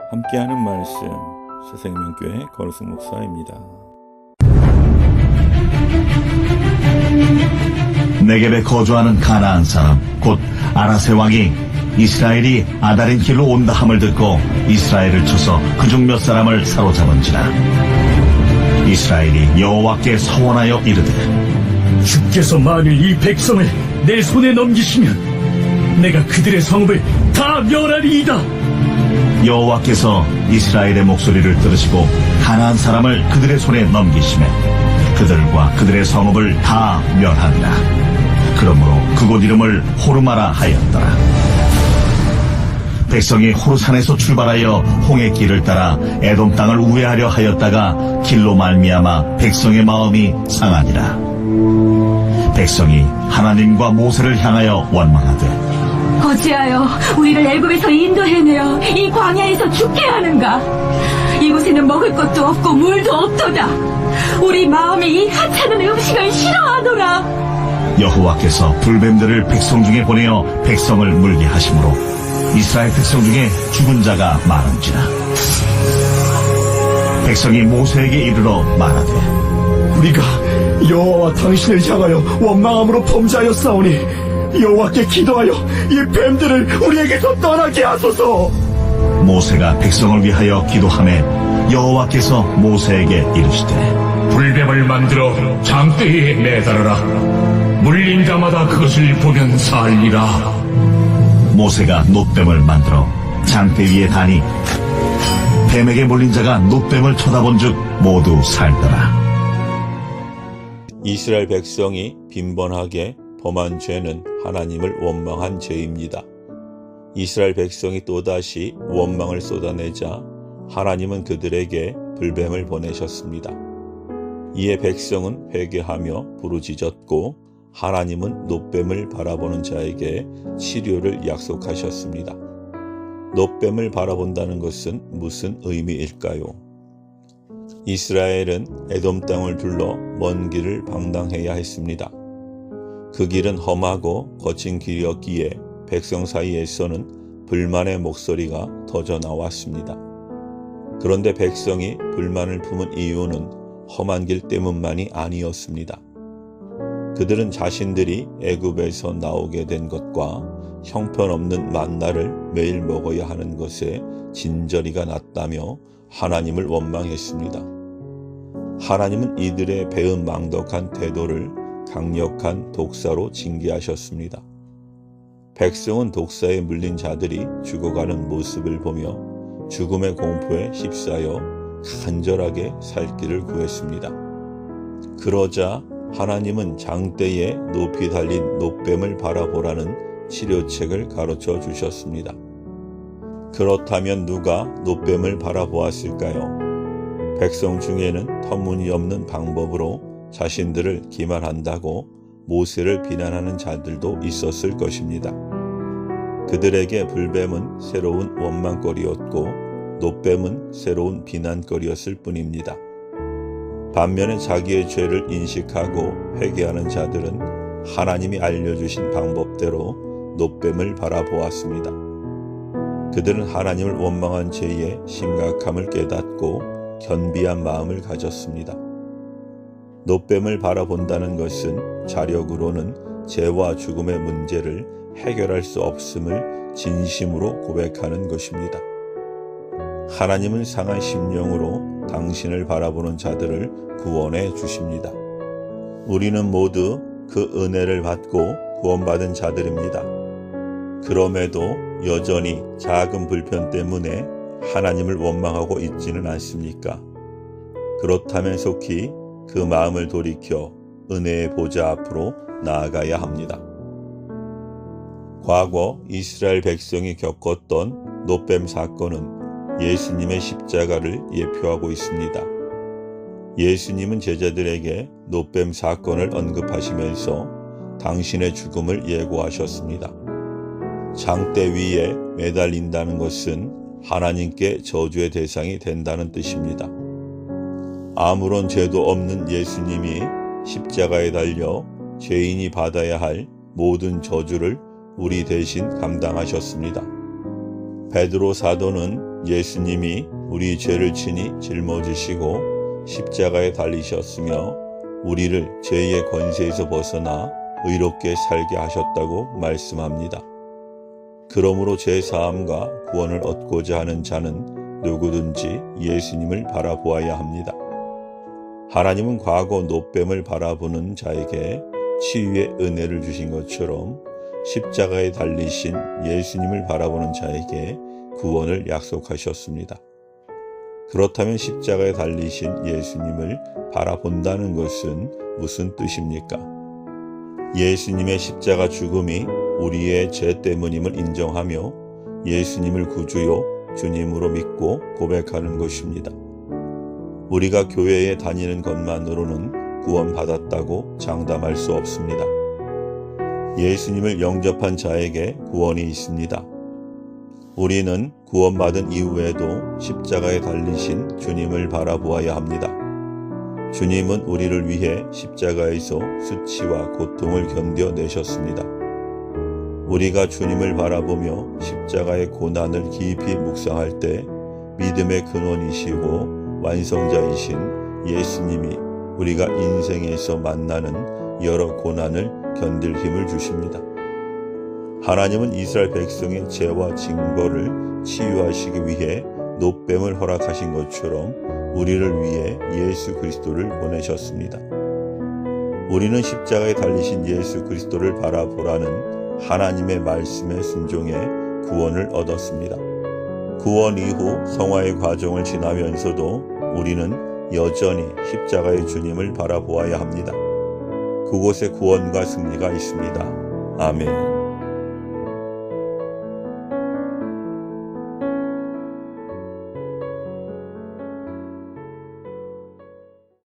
함께하는 말씀 새생명교회 거루승 목사입니다. 네겝에 거주하는 가나안 사람 곧 아라세 왕이 이스라엘이 아다린 길로 온다 함을 듣고 이스라엘을 쳐서 그중 몇 사람을 사로잡은지라. 이스라엘이 여호와께 서원하여 이르되, 주께서 만일 이 백성을 내 손에 넘기시면 내가 그들의 성읍을 다 멸하리이다. 여호와께서 이스라엘의 목소리를 들으시고 가나안 사람을 그들의 손에 넘기시매 그들과 그들의 성읍을 다 멸하니라. 그러므로 그곳 이름을 호르마라 하였더라. 백성이 호르산에서 출발하여 홍해 길을 따라 에돔 땅을 우회하려 하였다가 길로 말미암아 백성의 마음이 상하니라. 백성이 하나님과 모세를 향하여 원망하되, 어찌하여 우리를 애굽에서 인도해내어 이 광야에서 죽게 하는가? 이곳에는 먹을 것도 없고 물도 없도다. 우리 마음이 이 하찮은 음식을 싫어하노라. 여호와께서 불뱀들을 백성 중에 보내어 백성을 물게 하심으로 이스라엘 백성 중에 죽은 자가 많은지라. 백성이 모세에게 이르러 말하되, 우리가 여호와와 당신을 향하여 원망함으로 범죄하였사오니 여호와께 기도하여 이 뱀들을 우리에게서 떠나게 하소서. 모세가 백성을 위하여 기도하매 여호와께서 모세에게 이르시되, 불뱀을 만들어 장대에 매달아라. 물린 자마다 그것을 보면 살리라. 모세가 놋뱀을 만들어 장대 위에 다니 뱀에게 물린 자가 놋뱀을 쳐다본 즉 모두 살더라. 이스라엘 백성이 빈번하게 범한 죄는 하나님을 원망한 죄입니다. 이스라엘 백성이 또다시 원망을 쏟아내자 하나님은 그들에게 불뱀을 보내셨습니다. 이에 백성은 회개하며 부르짖었고 하나님은 놋뱀을 바라보는 자에게 치료를 약속하셨습니다. 놋뱀을 바라본다는 것은 무슨 의미일까요? 이스라엘은 에돔 땅을 둘러 먼 길을 방랑해야 했습니다. 그 길은 험하고 거친 길이었기에 백성 사이에서는 불만의 목소리가 터져 나왔습니다. 그런데 백성이 불만을 품은 이유는 험한 길 때문만이 아니었습니다. 그들은 자신들이 애굽에서 나오게 된 것과 형편없는 만나를 매일 먹어야 하는 것에 진저리가 났다며 하나님을 원망했습니다. 하나님은 이들의 배은망덕한 태도를 강력한 독사로 징계하셨습니다. 백성은 독사에 물린 자들이 죽어가는 모습을 보며 죽음의 공포에 휩싸여 간절하게 살 길을 구했습니다. 그러자 하나님은 장대에 높이 달린 놋뱀을 바라보라는 치료책을 가르쳐 주셨습니다. 그렇다면 누가 놋뱀을 바라보았을까요? 백성 중에는 터무니없는 방법으로 자신들을 기만한다고 모세를 비난하는 자들도 있었을 것입니다. 그들에게 불뱀은 새로운 원망거리였고 놋뱀은 새로운 비난거리였을 뿐입니다. 반면에 자기의 죄를 인식하고 회개하는 자들은 하나님이 알려주신 방법대로 놋뱀을 바라보았습니다. 그들은 하나님을 원망한 죄의 심각함을 깨닫고 견비한 마음을 가졌습니다. 놋뱀을 바라본다는 것은 자력으로는 죄와 죽음의 문제를 해결할 수 없음을 진심으로 고백하는 것입니다. 하나님은 상한 심령으로 당신을 바라보는 자들을 구원해 주십니다. 우리는 모두 그 은혜를 받고 구원받은 자들입니다. 그럼에도 여전히 작은 불편 때문에 하나님을 원망하고 있지는 않습니까? 그렇다면 속히 그 마음을 돌이켜 은혜의 보좌 앞으로 나아가야 합니다. 과거 이스라엘 백성이 겪었던 놋뱀 사건은 예수님의 십자가를 예표하고 있습니다. 예수님은 제자들에게 놋뱀 사건을 언급하시면서 당신의 죽음을 예고하셨습니다. 장대 위에 매달린다는 것은 하나님께 저주의 대상이 된다는 뜻입니다. 아무런 죄도 없는 예수님이 십자가에 달려 죄인이 받아야 할 모든 저주를 우리 대신 감당하셨습니다. 베드로 사도는 예수님이 우리 죄를 친히 짊어지시고 십자가에 달리셨으며 우리를 죄의 권세에서 벗어나 의롭게 살게 하셨다고 말씀합니다. 그러므로 죄 사함과 구원을 얻고자 하는 자는 누구든지 예수님을 바라보아야 합니다. 하나님은 과거 노뱀을 바라보는 자에게 치유의 은혜를 주신 것처럼 십자가에 달리신 예수님을 바라보는 자에게 구원을 약속하셨습니다. 그렇다면 십자가에 달리신 예수님을 바라본다는 것은 무슨 뜻입니까? 예수님의 십자가 죽음이 우리의 죄 때문임을 인정하며 예수님을 구주요 주님으로 믿고 고백하는 것입니다. 우리가 교회에 다니는 것만으로는 구원받았다고 장담할 수 없습니다. 예수님을 영접한 자에게 구원이 있습니다. 우리는 구원받은 이후에도 십자가에 달리신 주님을 바라보아야 합니다. 주님은 우리를 위해 십자가에서 수치와 고통을 견뎌내셨습니다. 우리가 주님을 바라보며 십자가의 고난을 깊이 묵상할 때 믿음의 근원이시고 완성자이신 예수님이 우리가 인생에서 만나는 여러 고난을 견딜 힘을 주십니다. 하나님은 이스라엘 백성의 죄와 징벌을 치유하시기 위해 노뱀을 허락하신 것처럼 우리를 위해 예수 그리스도를 보내셨습니다. 우리는 십자가에 달리신 예수 그리스도를 바라보라는 하나님의 말씀에 순종해 구원을 얻었습니다. 구원 이후 성화의 과정을 지나면서도 우리는 여전히 십자가의 주님을 바라보아야 합니다. 그곳에 구원과 승리가 있습니다. 아멘.